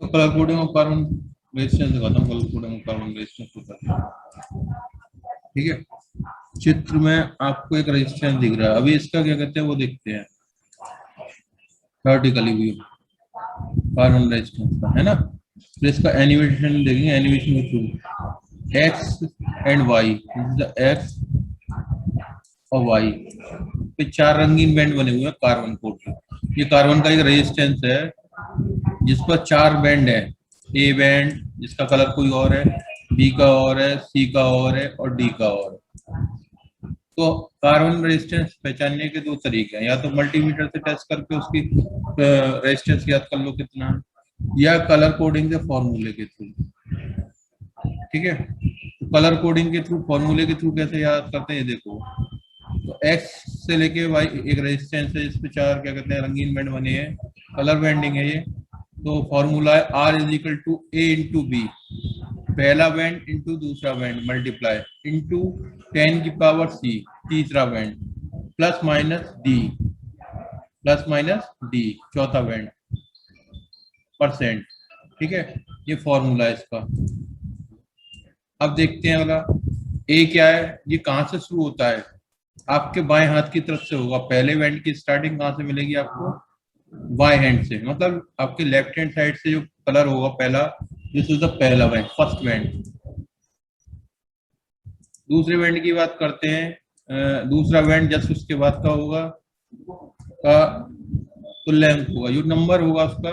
तो colour coding और carbon resistance दिखाता हूँ। कलर कोडिंग और कार्बन रेजिस्टेंस होता है, ठीक है। चित्र में आपको एक रेजिस्टेंस दिख रहा है, अभी इसका क्या कहते हैं वो देखते हैं। वर्टिकली व्यू कार्बन रेजिस्टेंस का है ना, तो इसका एनिमेशन देखेंगे, एनिमेशन के through X and Y, X और वाई पे चार रंगीन बैंड बने हुए हैं कार्बन कोड के। ये कार्बन का एक रेजिस्टेंस है जिस पर चार बैंड है, ए बैंड जिसका कलर कोई और है, बी का और है, सी का और है और डी का और है। तो कार्बन रेजिस्टेंस पहचानने के दो तरीके हैं, या तो मल्टीमीटर से टेस्ट करके उसकी रेजिस्टेंस याद कर लो कितना है, या कलर कोडिंग के फॉर्मूले के थ्रू, ठीक है। तो कलर कोडिंग के थ्रू, फॉर्मूले के थ्रू कैसे याद करते हैं ये देखो। तो एक्स से लेके वाई एक रेजिस्टेंस है जिसपे चार क्या कहते हैं रंगीन बैंड बने हैं, कलर बैंडिंग है ये। तो फॉर्मूला है R is equal to A into B, पहला बैंड इंटू दूसरा बैंड मल्टीप्लाई इंटू 10 की पावर सी तीसरा band, plus minus D, plus minus D चौथा बैंड, परसेंट, ठीक है। ये फॉर्मूला है इसका। अब देखते हैं वाला ए क्या है, ये कहाँ से शुरू होता है, आपके बाएं हाथ की तरफ से होगा। पहले बैंड की स्टार्टिंग कहाँ से मिलेगी आपको, बाएं हैंड से, मतलब आपके लेफ्ट हैंड साइड से जो कलर होगा पहला, दिस इज द पहला बैंड, फर्स्ट बैंड। दूसरे बैंड की बात करते हैं, दूसरा बैंड जस्ट उसके बाद का होगा, का तुल्यांक होगा, जो नंबर होगा उसका,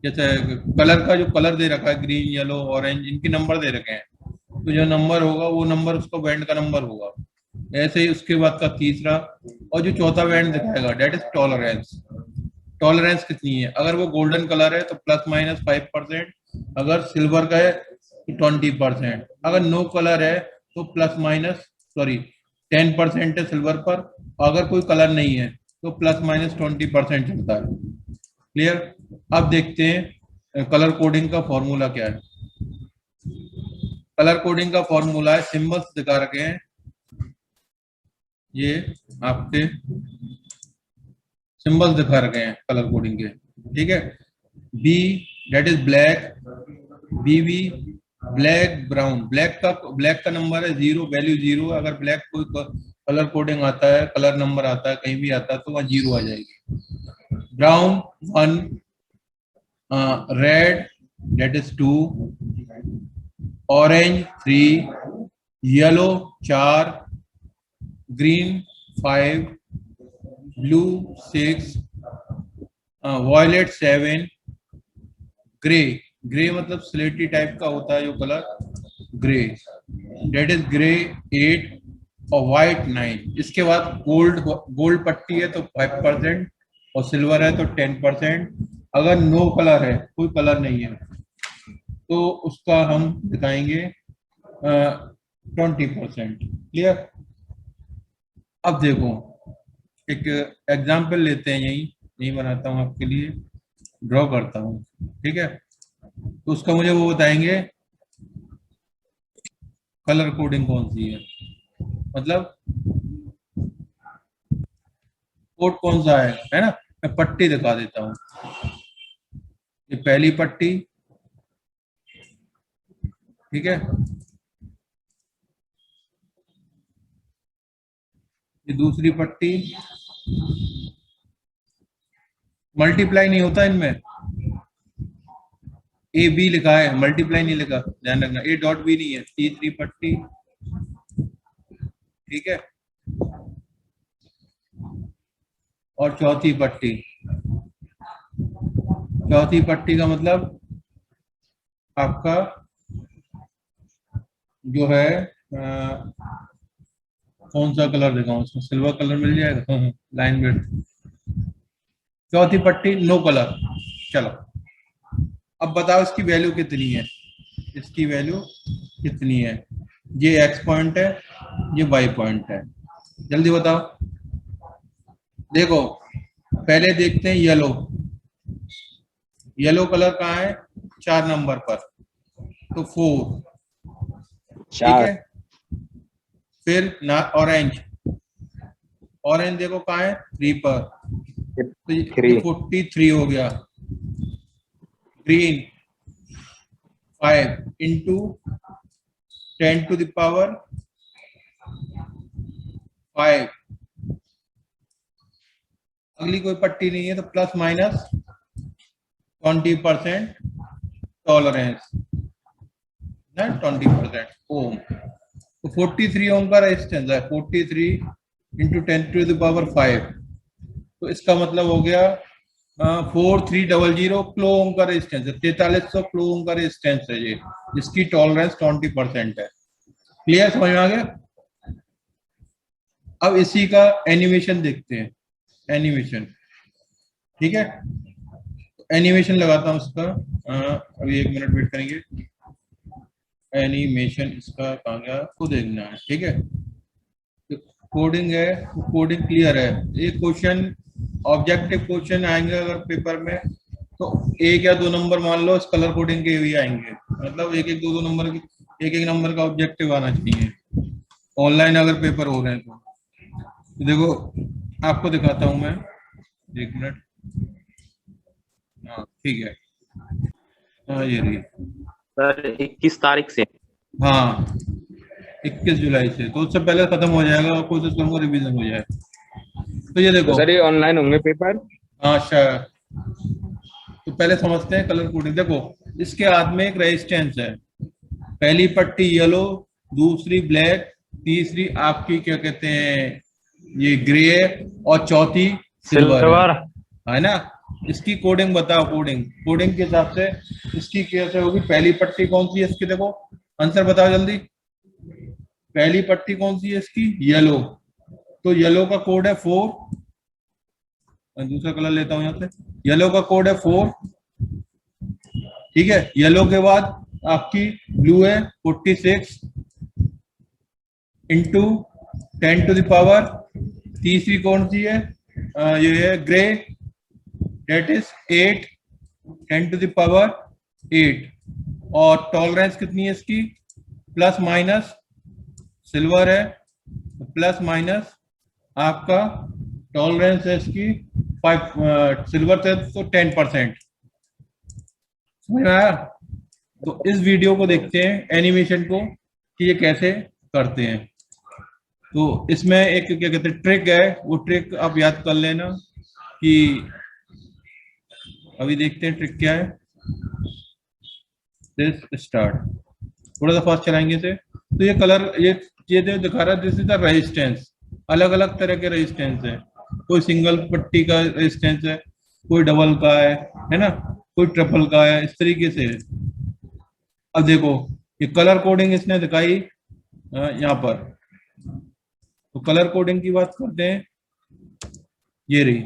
जैसे कलर का जो कलर दे रखा है ग्रीन येलो ऑरेंज, इनके नंबर दे रखे हैं, तो जो नंबर होगा वो नंबर उसका बैंड का नंबर होगा। ऐसे ही उसके बाद का तीसरा, और जो चौथा बैंड दिखाएगा डेट इज टॉलरेंस। टॉलरेंस कितनी है, अगर वो गोल्डन कलर है तो प्लस माइनस 5%, अगर सिल्वर का है तो 20%, अगर नो कलर है तो प्लस माइनस सॉरी 10% है सिल्वर पर, अगर कोई कलर नहीं है तो प्लस माइनस 20% चलता है। क्लियर। अब देखते हैं कलर कोडिंग का फॉर्मूला क्या है। कलर कोडिंग का फॉर्मूला है, सिंबल्स दिखा रखे हैं ये, आपके सिंबल्स दिखा रखे हैं कलर कोडिंग के, ठीक है। B that is black, BB black brown, black का नंबर है 0, वैल्यू 0। अगर ब्लैक कोई कलर कोडिंग आता है, कलर नंबर आता है कहीं भी आता है तो वहाँ 0 आ जाएगी। Brown 1, red that is 2, orange 3, yellow 4, green 5, blue 6, violet 7, grey, grey मतलब स्लेटी टाइप का होता है जो colour, grey that is grey 8, और व्हाइट 9। इसके बाद गोल्ड पट्टी है तो 5%, और सिल्वर है तो 10%। अगर नो कलर है, कोई कलर नहीं है, तो उसका हम दिखाएंगे 20%। क्लियर। अब देखो एक एग्जाम्पल लेते हैं, यही बनाता हूँ आपके लिए, ड्रॉ करता हूँ, ठीक है। तो उसका मुझे वो बताएंगे कलर कोडिंग कौन सी है, मतलब कोड कौन सा है ना। मैं पट्टी दिखा देता हूँ, ये पहली पट्टी, ठीक है, ये दूसरी पट्टी, मल्टीप्लाई नहीं होता इनमें, ए बी लिखा है, मल्टीप्लाई नहीं लिखा, ध्यान रखना, ए डॉट बी नहीं है। तीसरी पट्टी, ठीक है, और चौथी पट्टी। चौथी पट्टी का मतलब आपका जो है कौन सा कलर दिखाऊं, उसमें सिल्वर कलर मिल जाएगा, लाइन बेड। चौथी पट्टी नो कलर। चलो अब बताओ इसकी वैल्यू कितनी है, इसकी वैल्यू कितनी है। ये एक्स पॉइंट है, ये वाई पॉइंट है, जल्दी बताओ। देखो पहले देखते हैं येलो, येलो कलर कहाँ है, 4 नंबर पर, तो 4, ठीक है। फिर ना ऑरेंज, ऑरेंज देखो कहाँ है 3 पर, तो ये 43 हो गया। Green 5 into 10 to the power 5। अगली कोई पट्टी नहीं है तो प्लस माइनस 20% टॉलरेंस ना 20% ओम। तो 43 ओम का रेजिस्टेंस है, 43 इंटू 10 to the power 5। तो इसका मतलब हो गया 4300 किलो ओम का रेजिस्टेंस है, 4300 किलो ओम का रेजिस्टेंस है ये, जिसकी टॉलरेंस 20% है। क्लियर, समझ में आ गया? अब इसी का एनिमेशन देखते हैं, एनिमेशन। ठीक है, एनिमेशन लगाता हूं उसका। अभी 1 मिनट वेट करेंगे। एनिमेशन इसका कहाँ गया, आपको देखना है। ठीक है, तो कोडिंग है, कोडिंग क्लियर है। ये क्वेश्चन ऑब्जेक्टिव क्वेश्चन आएंगे अगर पेपर में तो 1 या 2 नंबर मान लो इस कलर कोडिंग के भी आएंगे, मतलब 1-1 2-2 नंबर की, 1-1 नंबर का ऑब्जेक्टिव आना चाहिए ऑनलाइन अगर पेपर हो रहे हैं तो देखो आपको दिखाता हूं मैं, 1 मिनट। हाँ ठीक है, हाँ ये रही। सर 21 तारीख से। हाँ 21 जुलाई से, तो उससे पहले खत्म हो जाएगा और कोशिश करूंगा रिवीजन हो जाए। तो ये तो देखो, सर ये ऑनलाइन होंगे पेपर? हाँ शायद। तो पहले समझते हैं कलर कोडिंग। देखो इसके हाथ में एक रेजिस्टेंस है, पहली पट्टी येलो, दूसरी ब्लैक, तीसरी आपकी क्या कहते हैं ये ग्रे, और चौथी सिल्वर है ना। इसकी कोडिंग बताओ, कोडिंग कोडिंग के हिसाब से इसकी कैसे होगी। पहली पट्टी कौन सी है इसकी, देखो आंसर बताओ जल्दी। पहली पट्टी कौन सी है इसकी, येलो, तो येलो का कोड है 4। दूसरा कलर लेता हूं यहां से, येलो का कोड है 4। ठीक है, येलो के बाद आपकी ब्लू है 46 इंटू 10 to the पावर, तीसरी कौन सी है, ये है grey, that is 8 10 to the power 8। और टॉलरेंस कितनी है इसकी, प्लस माइनस, सिल्वर है प्लस माइनस आपका टॉलरेंस है इसकी 5, सिल्वर से तो 10%। समझ में आया? तो इस वीडियो को देखते हैं एनिमेशन को कि ये कैसे करते हैं। तो इसमें एक क्या कहते हैं ट्रिक है, वो ट्रिक आप याद कर लेना कि अभी देखते हैं ट्रिक क्या है। दिस स्टार्ट, थोड़ा सा फास्ट चलाएंगे इसे। तो ये कलर ये जो दिखा रहा है दिस इज द रेजिस्टेंस। अलग अलग तरह के रेजिस्टेंस है, कोई सिंगल पट्टी का रेजिस्टेंस है, कोई डबल का है ना, कोई ट्रिपल का है, इस तरीके से है। अब देखो ये कलर कोडिंग इसने दिखाई यहाँ पर, तो कलर कोडिंग की बात करते हैं। ये रही,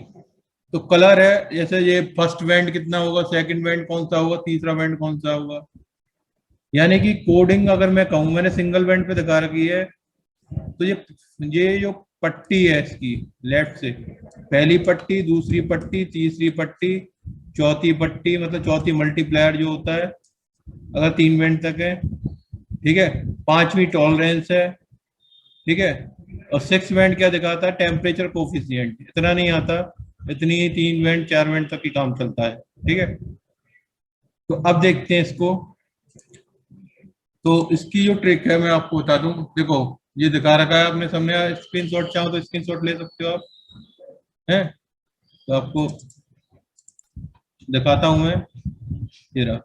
तो कलर है, जैसे ये फर्स्ट बैंड कितना होगा, सेकंड बैंड कौन सा होगा, तीसरा बैंड कौन सा होगा। यानी कि कोडिंग अगर मैं कहूँ, मैंने सिंगल बैंड पे दिखा रखी है, तो ये जो पट्टी है इसकी लेफ्ट से, पहली पट्टी, दूसरी पट्टी, तीसरी पट्टी, चौथी पट्टी, मतलब चौथी मल्टीप्लायर जो होता है अगर 3 बैंड तक है। ठीक है, 5वीं टॉलरेंस है। ठीक है, और 6 बैंड क्या दिखाता है, टेम्परेचर कोफिशिएंट। इतना नहीं आता, इतनी 3 बैंड 4 बैंड तक ही काम चलता है। ठीक है, तो अब देखते हैं इसको। तो इसकी जो ट्रिक है मैं आपको बता दूं, देखो ये दिखा रखा है आपने सामने, स्क्रीनशॉट चाहो तो स्क्रीनशॉट ले सकते हो आप, है तो आपको दिखाता हूं मैं। ये रहा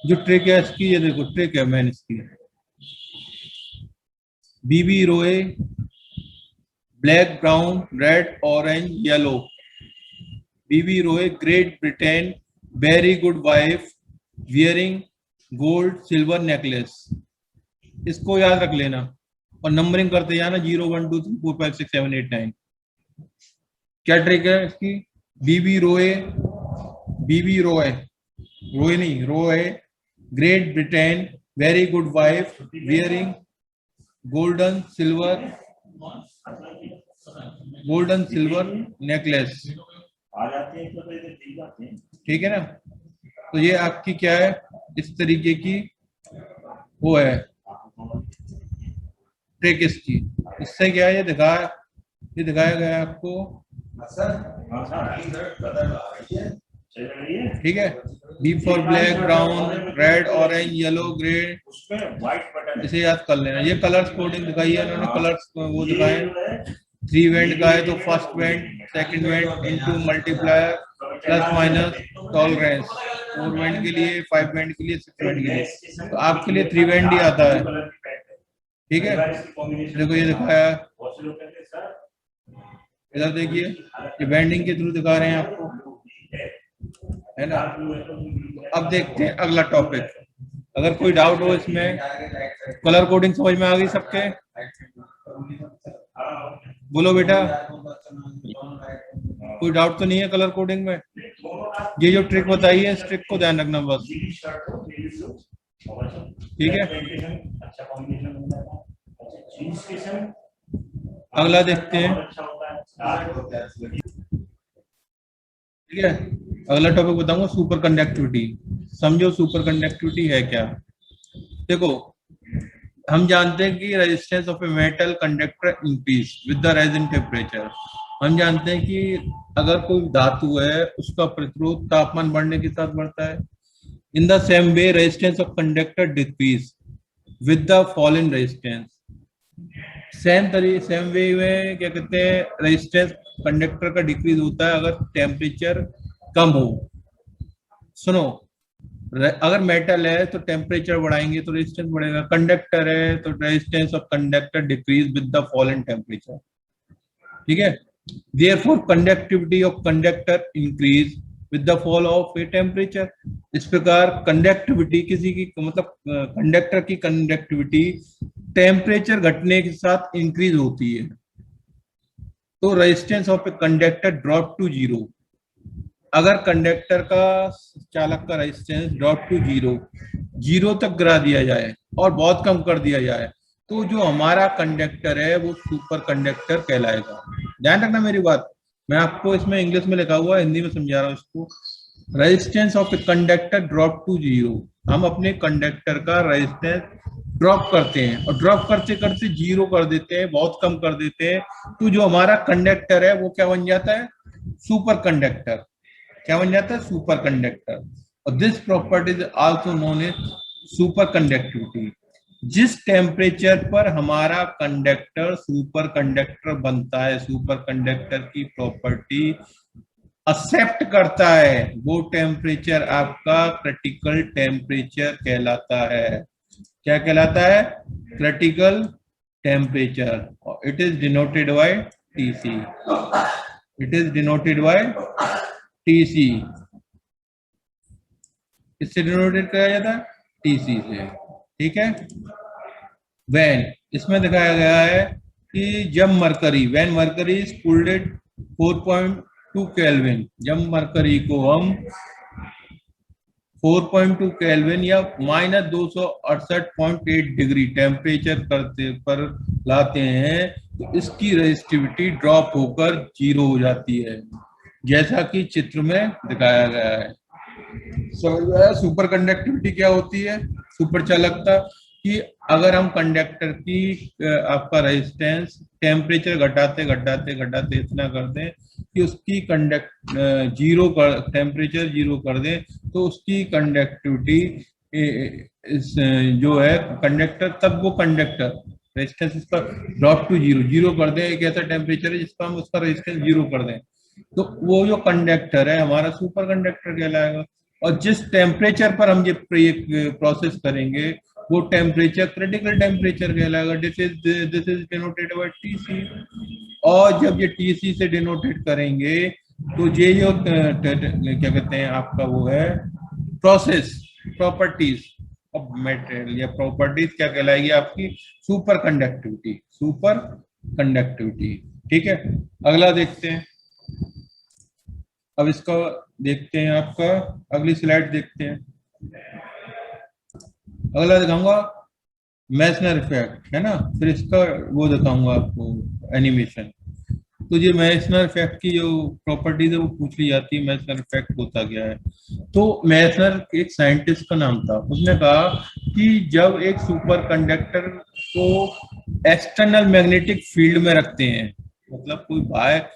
जो ट्रिक है इसकी, ये देखो ट्रिक है मैंने इसकी, BB Roy, black brown red orange yellow, BB Roy great Britain, very good wife, wearing gold silver necklace. इसको याद रख लेना और नंबरिंग करते जाना 0 1 2 3 4 5 6 7 8 9। क्या ट्रिक है इसकी, बीबी रोए, बीबी रोए, रोए नहीं रोए, great Britain, very good wife, wearing golden silver, golden silver necklace. ठीक है ना, तो ये आपकी क्या है, इस तरीके की वो है ट्रिक इसकी। इससे क्या है, ये दिखाया गया है आपको। ठीक है, B for black, brown, red, orange, yellow, grey, इसे याद कर लेना। ये कलर्स कोडिंग दिखाई है इन्होंने, कलर्स वो दिखाए। 3 वेंट का है तो first went, second went, into, multiplier, plus minus, tolerance, 4 went के लिए, 5 वेंट के लिए, 6 वेंट के लिए। तो आपके लिए 3 वेंट ही आता है, ठीक है। देखो ये दिखाया, इधर देखिए, ये बेंडिंग के थ्रू दिखा रहे हैं आपको, है ना। अब देखते हैं अगला टॉपिक। अगर कोई डाउट हो इसमें, कलर कोडिंग समझ में आ गई सबके? बोलो बेटा, कोई डाउट तो नहीं है कलर कोडिंग में? ये जो ट्रिक बताई है, इस ट्रिक को ध्यान रखना बस, ठीक है। अगला देखते हैं, ठीक है। अगला टॉपिक बताऊंगा सुपर कंडक्टिविटी। समझो सुपर कंडक्टिविटी है क्या। देखो, हम जानते हैं कि resistance of a metal conductor increase with the rise in temperature. हम जानते हैं कि अगर कोई धातु है, उसका प्रतिरोध तापमान बढ़ने के साथ बढ़ता है। In the same way resistance of conductor decrease with the fall in resistance. Same way में क्या कहते हैं, रेजिस्टेंस कंडक्टर का डिक्रीज होता है अगर टेम्परेचर कम हो। सुनो, अगर मेटल है तो टेम्परेचर बढ़ाएंगे तो रेजिस्टेंस बढ़ेगा, कंडक्टर है तो resistance of conductor decrease with the fall in temperature, ठीक है। Therefore conductivity of conductor increase with the fall of a temperature. इस प्रकार कंडक्टिविटी किसी की, मतलब कंडक्टर की कंडक्टिविटी टेम्परेचर घटने के साथ इंक्रीज होती है। तो resistance of a conductor drop to zero. अगर कंडक्टर का, चालक का रेजिस्टेंस ड्रॉप टू जीरो तक गिरा दिया जाए और बहुत कम कर दिया जाए, तो जो हमारा कंडक्टर है वो सुपर कंडक्टर कहलाएगा। ध्यान रखना मेरी बात, मैं आपको इसमें इंग्लिश में लिखा हुआ है, हिंदी में समझा रहा हूँ इसको। Resistance of a conductor drop to zero, हम अपने कंडक्टर का रेजिस्टेंस ड्रॉप करते हैं और ड्रॉप करते करते जीरो कर देते हैं, बहुत कम कर देते हैं, तो जो हमारा कंडक्टर है वो क्या बन जाता है, सुपर कंडक्टर। क्या बन जाता है, सुपर कंडक्टर। और this property is also known as super conductivity. जिस टेम्परेचर पर हमारा कंडक्टर सुपर कंडक्टर बनता है, सुपर कंडक्टर की प्रॉपर्टी एक्सेप्ट करता है, वो टेम्परेचर आपका क्रिटिकल टेम्परेचर कहलाता है। क्या कहलाता है, critical temperature. It is denoted by TC. It is denoted by TC. इससे डिनोटेड किया जाता है टीसी से, ठीक है। व्हेन, इसमें दिखाया गया है कि जब mercury, when mercury is cooled at 4.2 kelvin, जब मरकरी को हम 4.2 केल्विन या -268.8 डिग्री टेम्परेचर करते पर लाते हैं, तो इसकी रेजिस्टिविटी ड्रॉप होकर जीरो हो जाती है, जैसा कि चित्र में दिखाया गया है। समझ में आया सुपर कंडक्टिविटी क्या होती है, सुपर चालकता, कि अगर हम कंडक्टर की आपका रेजिस्टेंस टेम्परेचर घटाते घटाते घटाते इतना कर दें कि उसकी जीरो कर, टेम्परेचर जीरो कर दें, तो उसकी कंडक्टिविटी जो है कंडक्टर, तब वो कंडक्टर रेजिस्टेंस इसका ड्रॉप टू जीरो कर दें, एक ऐसा टेम्परेचर है जिसका हम उसका रेजिस्टेंस जीरो कर दें, तो वो जो कंडक्टर है हमारा सुपर कंडक्टर कहलाएगा। और जिस टेम्परेचर पर हम ये प्रोसेस करेंगे वो टेम्परेचर क्रिटिकल टेम्परेचर कहलाएगा। This is denoted by TC. और जब ये टीसी से डिनोटेड करेंगे तो ये जो क्या कहते हैं आपका वो है प्रोसेस, प्रॉपर्टीज ऑफ मेटेरियल या प्रॉपर्टीज क्या कहलाएगी आपकी, सुपर कंडक्टिविटी, सुपर कंडक्टिविटी, ठीक है। अगला देखते हैं, अब इसका देखते हैं, आपका अगली स्लाइड देखते हैं। अगला दिखाऊंगा मैसनर इफेक्ट, है ना, फिर इसका वो दिखाऊंगा आपको एनिमेशन। तो ये मैसनर इफेक्ट की जो प्रॉपर्टीज है वो पूछ ली जाती है, मैसनर इफेक्ट होता क्या है। तो मैसनर एक साइंटिस्ट का नाम था, उसने कहा कि जब एक सुपर कंडक्टर को एक्सटर्नल मैग्नेटिक फील्ड में रखते हैं, मतलब कोई बाहर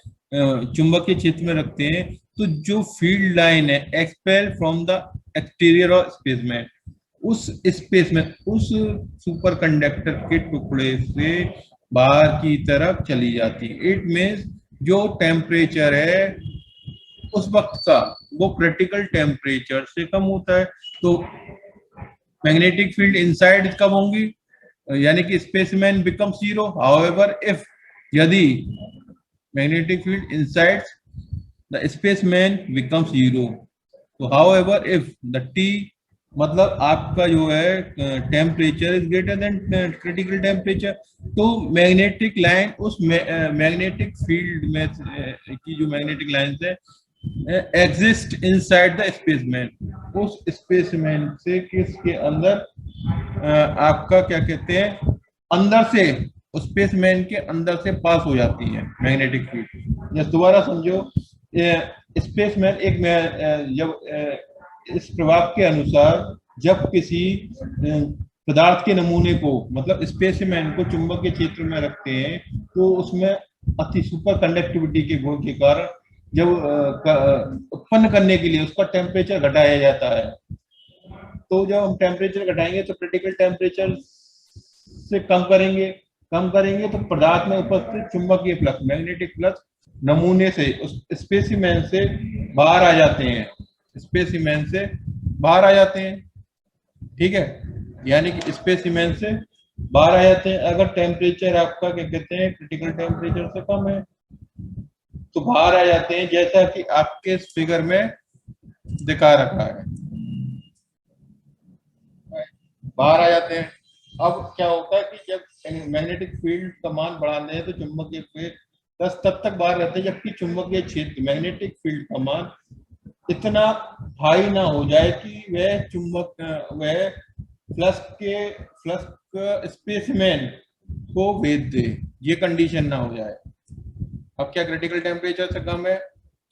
चुंबकीय क्षेत्र में रखते हैं, तो जो फील्ड लाइन है expel from the exterior of spaceman, उस स्पेस में उस सुपर कंडक्टर के टुकड़े से बाहर की तरफ चली जाती है। इट मीन्स जो टेम्परेचर है उस वक्त का वो क्रिटिकल टेम्परेचर से कम होता है, तो मैग्नेटिक फील्ड इनसाइड कब होंगी, यानी कि specimen become zero. However if, यदि magnetic field inside the specimen become zero, तो हाउएवर इफ द टी, मतलब आपका जो है temperature is greater than critical temperature, तो मैग्नेटिक लाइन उस मैग्नेटिक फील्ड में की जो मैग्नेटिक लाइन है एग्जिस्ट इनसाइड द स्पेसमैन, उस स्पेसमैन से किसके अंदर आपका क्या कहते हैं अंदर से, उस स्पेसमैन के अंदर से पास हो जाती है मैग्नेटिक फील्ड। जब दोबारा समझो, स्पेसमैन एक जब इस प्रभाव के अनुसार जब किसी पदार्थ के नमूने को, मतलब स्पेसमैन को चुंबकीय क्षेत्र में रखते हैं, तो उसमें अति सुपर कंडक्टिविटी के गुण के कारण जब उत्पन्न करने के लिए उसका टेम्परेचर घटाया जाता है, तो जब हम टेम्परेचर घटाएंगे तो क्रिटिकल टेम्परेचर से कम करेंगे तो पदार्थ में उपस्थित चुंबकीय फ्लक्स, मैग्नेटिक फ्लक्स नमूने से, उस स्पेसिमेन से बाहर आ जाते हैं, स्पेसिमेन से बाहर आ जाते हैं। ठीक है, यानी कि स्पेसिमेन से बाहर आ जाते हैं अगर टेम्परेचर आपका क्या कहते हैं क्रिटिकल टेम्परेचर से कम है, तो बाहर आ जाते हैं, जैसा कि आपके फिगर में दिखा रखा है, बाहर आ जाते हैं। अब क्या होता है कि जब मैग्नेटिक फील्ड का मान बढ़ाते हैं तो चुंबकीय फील्ड बस तब तक बाहर रहते हैं जबकि चुंबकीय क्षेत्र मैग्नेटिक फील्ड का मान इतना हाई ना हो जाए कि वह फ्लक्स स्पेसमैन को भेज दे, ये कंडीशन ना हो जाए। अब क्या क्रिटिकल टेम्परेचर से कम है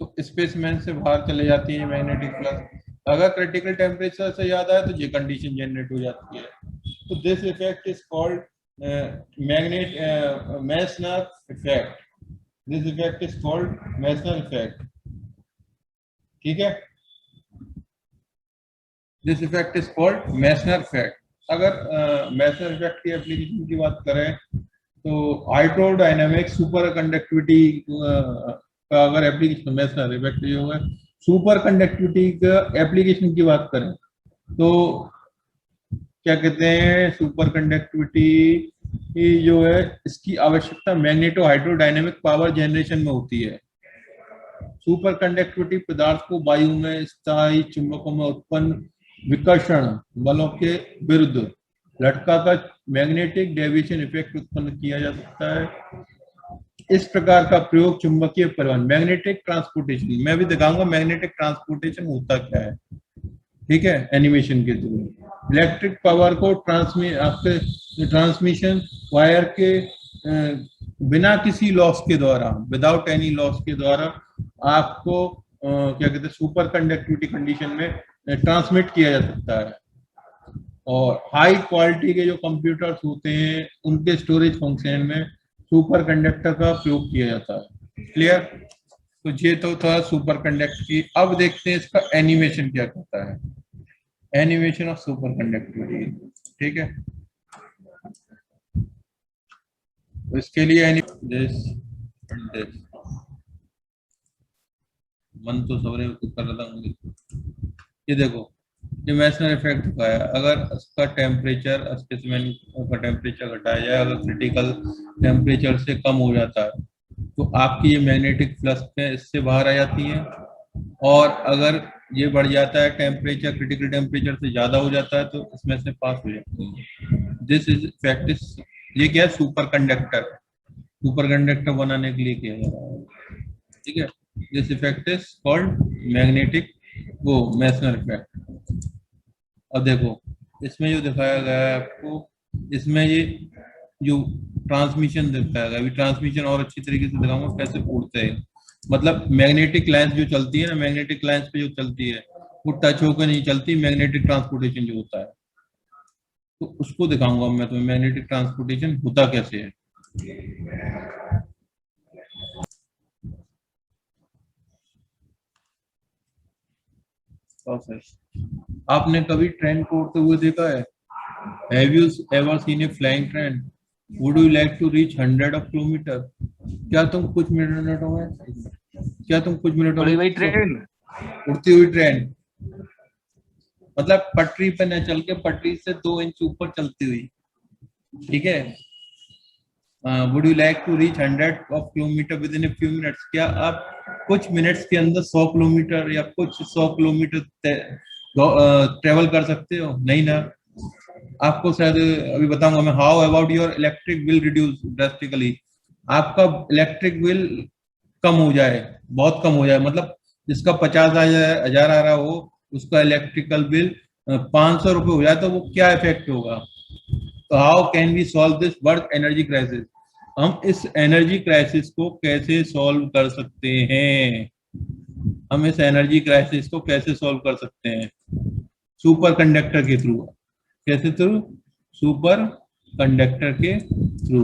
तो स्पेसमैन से बाहर चले जाती है मैग्नेटिक फ्लक्स, अगर क्रिटिकल टेम्परेचर से ज्यादा है तो ये कंडीशन जनरेट हो जाती है। तो this effect is called Meissner effect, this effect is called Meissner effect. ठीक है, this effect is called Meissner effect. अगर मैसनर इफेक्ट की एप्लीकेशन की बात करें तो हाइड्रोडायनामिक सुपर कंडक्टिविटी का अगर एप्लीकेशन मैसनर इफेक्ट जो है सुपर कंडक्टिविटी का एप्लीकेशन की बात करें तो क्या कहते हैं सुपर कंडक्टिविटी जो है इसकी आवश्यकता मैग्नेटो हाइड्रोडायनेमिक पावर जनरेशन में होती है। सुपर कंडक्टिविटी पदार्थ को वायु में स्थायी चुंबकों में उत्पन्न विकर्षण बलों के विरुद्ध लटकाकर मैग्नेटिक डेविएशन इफेक्ट उत्पन्न किया जा सकता है। इस प्रकार का प्रयोग चुंबकीय परिवहन मैग्नेटिक ट्रांसपोर्टेशन, मैं भी दिखाऊंगा मैग्नेटिक ट्रांसपोर्टेशन होता क्या है, ठीक है, एनिमेशन के थ्रू। इलेक्ट्रिक पावर को आपके ट्रांसमिशन वायर के बिना किसी लॉस के द्वारा, विदाउट एनी लॉस के द्वारा आपको क्या कहते हैं सुपर कंडक्टिविटी कंडीशन में ट्रांसमिट किया जा सकता है। और हाई क्वालिटी के जो कंप्यूटर्स होते हैं उनके स्टोरेज फंक्शन में सुपर कंडक्टर का प्रयोग किया जाता है। क्लियर, तो ये तो था सुपर कंडक्टर की। अब देखते हैं इसका एनिमेशन क्या करता है, एनिमेशन ऑफ सुपर कंडक्टिविटी। ठीक है, तो इसके लिए दिस मन तो सवरे कर रहा था। ये देखो, ये मैसनर इफेक्ट का है। अगर उसका टेम्परेचर स्पेसिमेन का टेम्परेचर घटाया जाए, अगर क्रिटिकल टेम्परेचर से कम हो जाता है तो आपकी ये मैग्नेटिक फ्लक्स है इससे बाहर आ जाती है, और अगर ये बढ़ जाता है टेम्परेचर क्रिटिकल टेम्परेचर से ज्यादा हो जाता है तो इसमें से पास हो जाती है। दिस इज प्रैक्टिस, ये क्या है सुपर कंडक्टर बनाने के लिए किया जा रहा है। ठीक है, this effect is called magnetic वो मैसनर इफेक्ट। अब देखो इसमें जो दिखाया गया है आपको, इसमें ये जो ट्रांसमिशन दिखाया गया, अभी ट्रांसमिशन और अच्छी तरीके से दिखाऊंगा कैसे उड़ते हैं। मतलब मैग्नेटिक लाइंस जो चलती है ना, मैग्नेटिक लाइंस पे जो चलती है वो टच होकर नहीं चलती, मैग्नेटिक ट्रांसपोर्टेशन जो होता है तो उसको दिखाऊंगा मैं तुम्हें मैग्नेटिक ट्रांसपोर्टेशन होता कैसे है। प्रोसेस आपने कभी ट्रेन को उड़ते हुए देखा है? Have you ever seen a flying train? Would you like to reach hundred of kilometer? क्या तुम कुछ मिनटों में क्या तुम कुछ मिनटों में उड़ी हुई ट्रेन। उड़ती हुई ट्रेन मतलब पटरी पे न चल के पटरी से 2 इंच ऊपर चलती हुई, ठीक है। Would you like to reach 100 of kilometre within a few minutes? क्या आप कुछ मिनट्स के अंदर 100 किलोमीटर या कुछ 100 किलोमीटर ट्रेवल कर सकते हो? नहीं ना। आपको शायद अभी बताऊंगा मैं। How about your electric bill reduce drastically? आपका इलेक्ट्रिक बिल कम हो जाए, बहुत कम हो जाए, मतलब जिसका 50,000 आ रहा हो उसका इलेक्ट्रिकल बिल 500 रुपये हो जाए तो वो क्या इफेक्ट होगा? तो how can we solve this work energy crisis? हम इस एनर्जी क्राइसिस को कैसे सॉल्व कर सकते हैं? हम इस एनर्जी क्राइसिस को कैसे सॉल्व कर सकते हैं? सुपर कंडक्टर के थ्रू। कैसे थ्रू? सुपर कंडक्टर के थ्रू,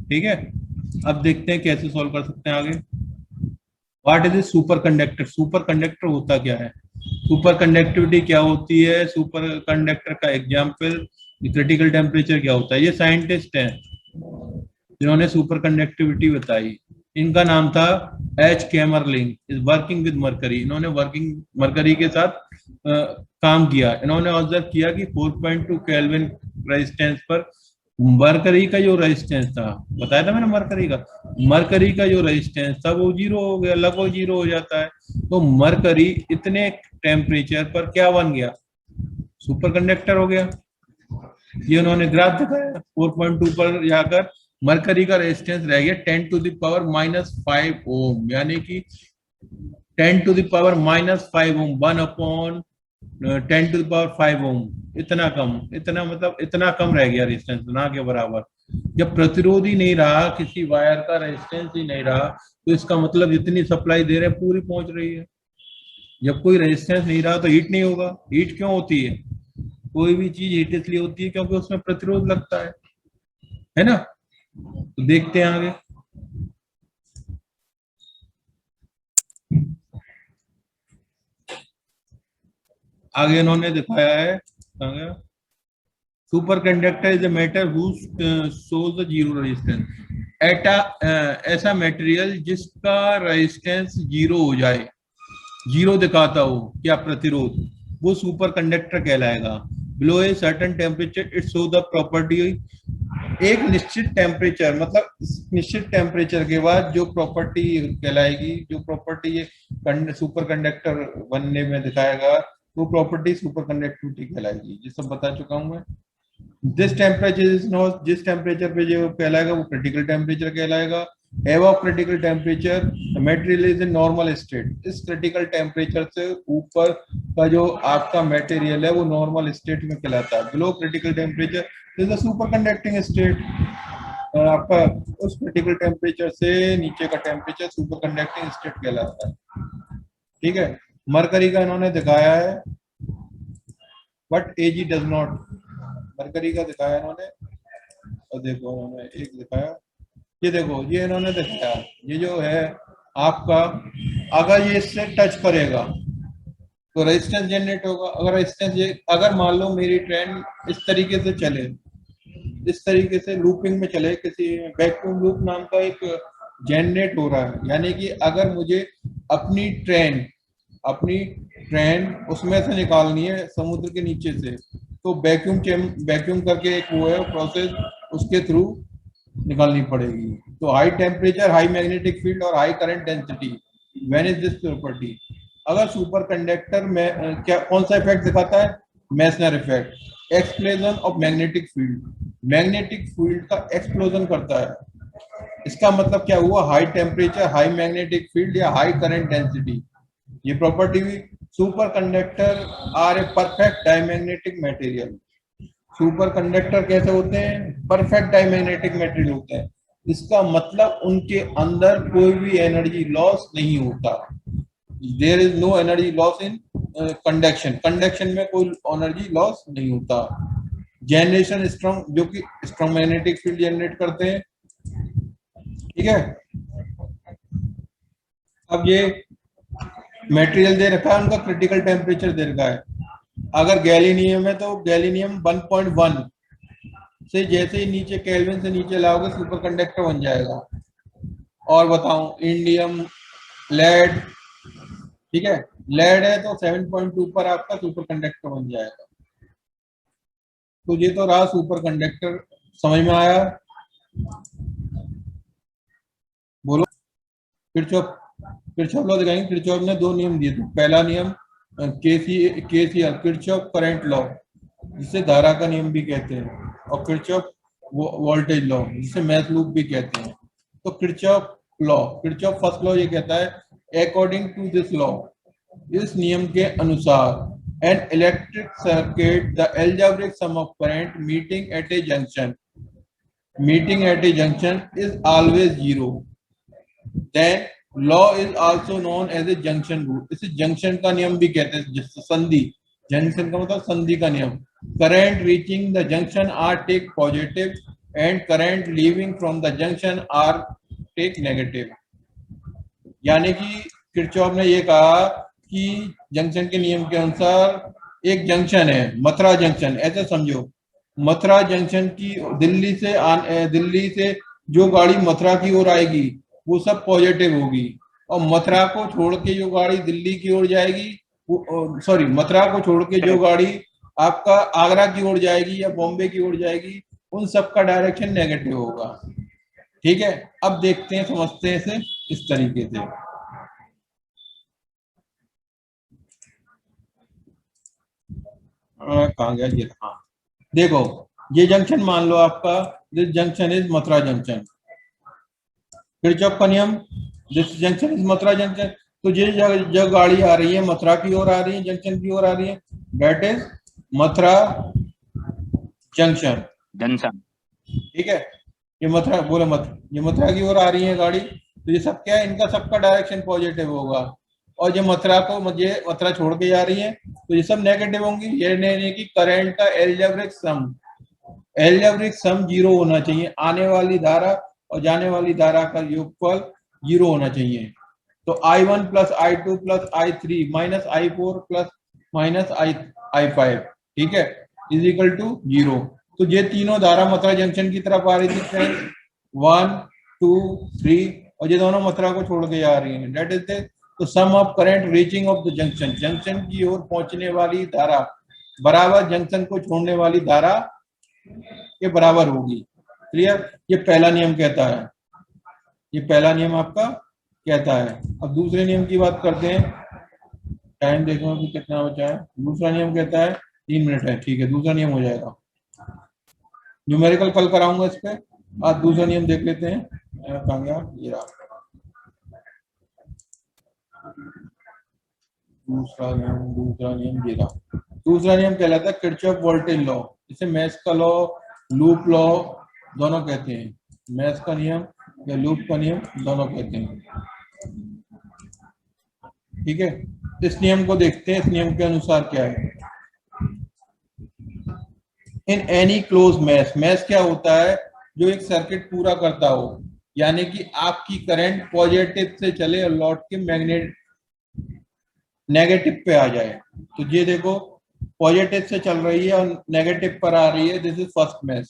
ठीक है। अब देखते हैं कैसे सॉल्व कर सकते हैं आगे। What is super conductor? Super conductor होता क्या है? सुपर कंडक्टिविटी क्या होती है? सुपर कंडक्टर का एग्जाम्पल, क्रिटिकल टेम्परेचर क्या होता है? ये साइंटिस्ट हैं जिन्होंने सुपर कंडक्टिविटी बताई। इनका नाम था H Kamerlingh, is working with mercury. इन्होंने वर्किंग मरकरी के साथ काम किया। इन्होंने ऑब्जर्व किया कि 4.2 केल्विन रेजिस्टेंस पर मरकरी का जो रेजिस्टेंस था, बताया था मैंने मरकरी का जो रेजिस्टेंस था वो जीरो हो गया, लगभग जीरो हो जाता है। तो मरकरी इतने टेम्परेचर पर क्या बन गया? सुपर कंडक्टर हो गया। ये उन्होंने ग्राफ दिखाया, 4.2 पर जाकर मरकरी का रेजिस्टेंस रह गया 10⁻⁻5 ओम, यानी कि 10⁻⁻5 ओम, 1/10⁵ ओम। इतना कम, इतना मतलब इतना कम रह गया रेजिस्टेंस, ना के बराबर। जब प्रतिरोध ही नहीं रहा, किसी वायर का रेजिस्टेंस ही नहीं रहा, तो इसका मतलब जितनी सप्लाई दे रहे हैं पूरी पहुंच रही है। जब कोई रेजिस्टेंस नहीं रहा तो हीट नहीं होगा। हीट क्यों होती है? कोई भी चीज हीट इसलिए होती है क्योंकि उसमें प्रतिरोध लगता है ना। तो देखते हैं आगे। आगे इन्होंने दिखाया है, super conductor is a matter who shows the zero resistance. एटा ऐसा मटेरियल जिसका रेजिस्टेंस जीरो हो जाए, जीरो दिखाता हो क्या प्रतिरोध, वो सुपर कंडक्टर कहलाएगा। Below a certain temperature it show the property. एक निश्चित टेम्परेचर, मतलब निश्चित टेम्परेचर के बाद जो प्रॉपर्टी कहलाएगी, जो प्रॉपर्टी ये सुपर कंडक्टर बनने में दिखाएगा, वो प्रॉपर्टी सुपर कंडक्टिविटी कहलाएगी। ये सब बता चुका हूं मैं। जिस टेम्परेचर पे जो कहलाएगा वो क्रिटिकल टेम्परेचर कहलाएगा। Above critical temperature material is in normal state. इस क्रिटिकल टेम्परेचर से ऊपर का जो आपका मटेरियल है वो नॉर्मल स्टेट में कहलाता है। Below critical temperature is the super conducting state. आपका उस क्रिटिकल टेम्परेचर से नीचे का टेम्परेचर सुपर कंडक्टिंग स्टेट कहलाता है, ठीक है। मरकरी का इन्होंने दिखाया है, but AG does not. Mercury का दिखाया इन्होंने, और देखो इन्होंने एक दिखाया, ये देखो ये इन्होंने दिखाया, ये जो है आपका, अगर ये इससे टच करेगा तो रेजिस्टेंस जनरेट होगा। अगर रेजिस्टेंस, अगर मान लो मेरी ट्रेन इस तरीके से चले, इस तरीके से लूपिंग में चले, किसी वैक्यूम लूप नाम का एक जनरेट हो रहा है, यानी कि अगर मुझे अपनी ट्रेन उसमें से निकालनी है समुद्र के नीचे से, तो वैक्यूम करके एक वो है प्रोसेस, उसके थ्रू निकालनी पड़ेगी। तो high temperature, high magnetic field और high current density, when is this property? अगर सुपर कंडक्टर में क्या कौन सा इफेक्ट दिखाता है? Meissner effect, explosion of magnetic field. Magnetic field का एक्सप्लोजन करता है। इसका मतलब क्या हुआ? High temperature, high magnetic field या हाई करंट डेंसिटी। ये प्रॉपर्टी हुई। Superconductor are a perfect diamagnetic material. Superconductor कैसे होते हैं? परफेक्ट डायमैग्नेटिक मटेरियल होते हैं। इसका मतलब उनके अंदर कोई भी एनर्जी लॉस नहीं होता। There is no energy loss in conduction. Conduction में कोई एनर्जी लॉस नहीं होता। जनरेशन स्ट्रॉन्ग, जो कि स्ट्रॉन्ग मैग्नेटिक फील्ड जनरेट करते हैं, ठीक है। अब ये मटेरियल दे रखा है, उनका क्रिटिकल टेम्परेचर दे रखा है। अगर गैलीनियम है तो गैलीनियम 1.1 से जैसे ही नीचे केल्विन से नीचे लाओगे सुपर कंडक्टर बन जाएगा। और बताऊं इंडियम, लेड, ठीक है, लेड है तो 7.2 पर आपका सुपर कंडक्टर बन जाएगा। तो ये तो रहा सुपर कंडक्टर, समझ में आया? बोलो। किरचॉफ, किरचॉफ लॉ दिखाएंगे। किरचॉफ ने दो नियम दिए थे। पहला नियम केसीएल, किरचॉफ करंट लॉ, जिसे धारा का नियम भी कहते हैं, और किरचॉफ वोल्टेज लॉ, जिसे मैथ लूप भी कहते हैं। तो Kirchhoff law, Kirchhoff first law ये कहता है अकॉर्डिंग टू दिस लॉ, इस नियम के अनुसार an electric circuit the algebraic sum of current meeting at a junction, meeting at a junction is always zero. Then law is also known as a junction rule, इसे junction का नियम भी कहते हैं, जिससे संधि, जंक्शन का मतलब संधि का नियम। Current reaching the junction are take positive and current leaving from the junction are take negative. यानी कि किरचॉफ ने ये कहा कि जंक्शन के नियम के अनुसार एक जंक्शन है, मथुरा जंक्शन, ऐसे समझो, मथुरा जंक्शन की दिल्ली से जो गाड़ी मथुरा की ओर आएगी वो सब पॉजिटिव होगी, और मथुरा को छोड़ के जो गाड़ी दिल्ली की ओर जाएगी, सॉरी, मथुरा को छोड़ के जो गाड़ी आपका आगरा की ओर जाएगी या बॉम्बे की ओर जाएगी, उन सब का डायरेक्शन नेगेटिव होगा। ठीक है, अब देखते हैं, समझते हैं इसे इस तरीके से। कहाँ गया ये? हाँ, देखो, ये जंक्शन मान लो आपका, this junction is Mathura junction, Kirchhoff का नियम, this junction is Mathura junction. तो ये जो गाड़ी आ रही है मथुरा की ओर आ रही है, जंक्शन की ओर आ रही है, that is Mathura junction. Junction, ठीक है, ये मथुरा, बोले मत, ये मथुरा की ओर आ रही है गाड़ी, तो ये सब क्या है, इनका सबका डायरेक्शन पॉजिटिव होगा। और जो मथुरा को, मुझे मथुरा छोड़ के जा रही है, तो ये सब नेगेटिव होंगी। ये नहीं कि करंट का algebraic sum, algebraic sum zero होना चाहिए, आने वाली धारा और जाने वाली धारा का योगफल जीरो होना चाहिए। तो I1 plus I2 plus I3 minus I4 plus minus I5, ठीक है, इज इक्वल टू जीरो। तो ये तीनों धारा मथुरा जंक्शन की तरफ आ रही थी फ्रेंड, 1 2 3, और ये दोनों मथुरा को छोड़ के जा रही हैं, दैट इज द तो sum of current reaching of the junction, junction की ओर पहुंचने वाली धारा बराबर जंक्शन को छोड़ने वाली धारा के बराबर होगी। क्लियर? ये पहला नियम कहता है, ये पहला नियम आपका कहता है। अब दूसरे नियम की बात करते हैं, टाइम देखो कि कितना बचा है। दूसरा नियम कहता है 3 मिनट है, ठीक है, दूसरा नियम हो जाएगा, न्यूमेरिकल कल कराऊंगा इस पे। आज दूसरा नियम देख लेते हैं, कहाँ गया ये रहा। दूसरा नियम ये रहा। दूसरा नियम कहलाता है किरचॉफ वोल्टेज लॉ, इसे मैथ्स का लॉ, लूप लॉ दोनों कहते हैं। मैथ्स का नियम या लूप का नियम दोनों कहते हैं। ठीक है, इस नियम को देखते हैं, इस नियम के अनुसार क्या है। In any close math, math क्या होता है, जो एक सर्किट पूरा करता हो, यानी कि आपकी करंट पॉजिटिव से चले और लौट के मैग्नेट नेगेटिव पे आ जाए। तो ये देखो, पॉजिटिव से चल रही है और नेगेटिव पर आ रही है, दिस इज फर्स्ट मैथ।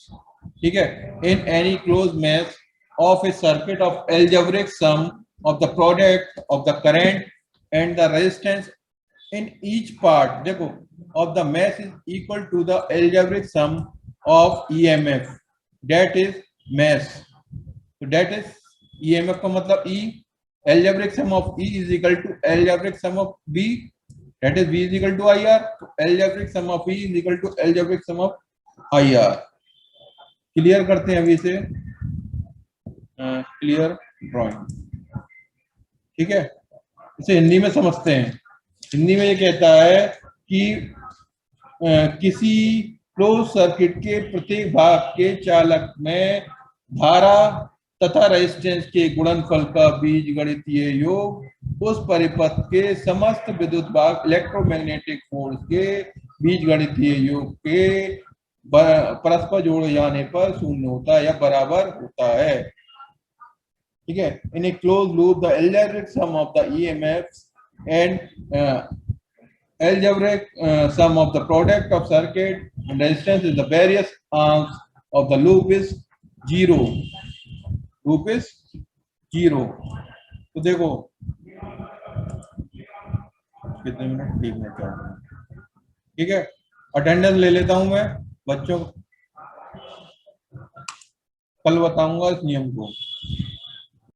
ठीक है, in any close math of a circuit of algebraic sum of the product of the current and the resistance in each part, देखो, of the mass is equal to the algebraic sum of EMF, that is mass, so that is EMF का मतलब E, algebraic sum of E is equal to algebraic sum of B, that is B is equal to IR, so algebraic sum of E is equal to algebraic sum of IR। Clear करते हैं अभी से, clear drawing. ठीक है, इसे हिंदी में समझते हैं। हिंदी में ये कहता है कि किसी क्लोज सर्किट के प्रत्येक भाग के चालक में धारा तथा रेजिस्टेंस के गुणनफल का बीजगणितीय योग उस परिपथ के समस्त विद्युत भाग इलेक्ट्रोमैग्नेटिक फोर्स के बीजगणितीय योग के परस्पर जोड़े जाने पर शून्य होता है या बराबर होता है। ठीक है, in a close loop the algebraic sum of the EMFs and algebraic sum of the product of circuit and resistance is the various arms of the loop is 0. Loop is 0. तो देखो कितने मिनट, 3 मिनट 4 मिनट, ठीक है। Attendance ले लेता हूं मैं बच्चों, कल बताऊंगा इस नियम को।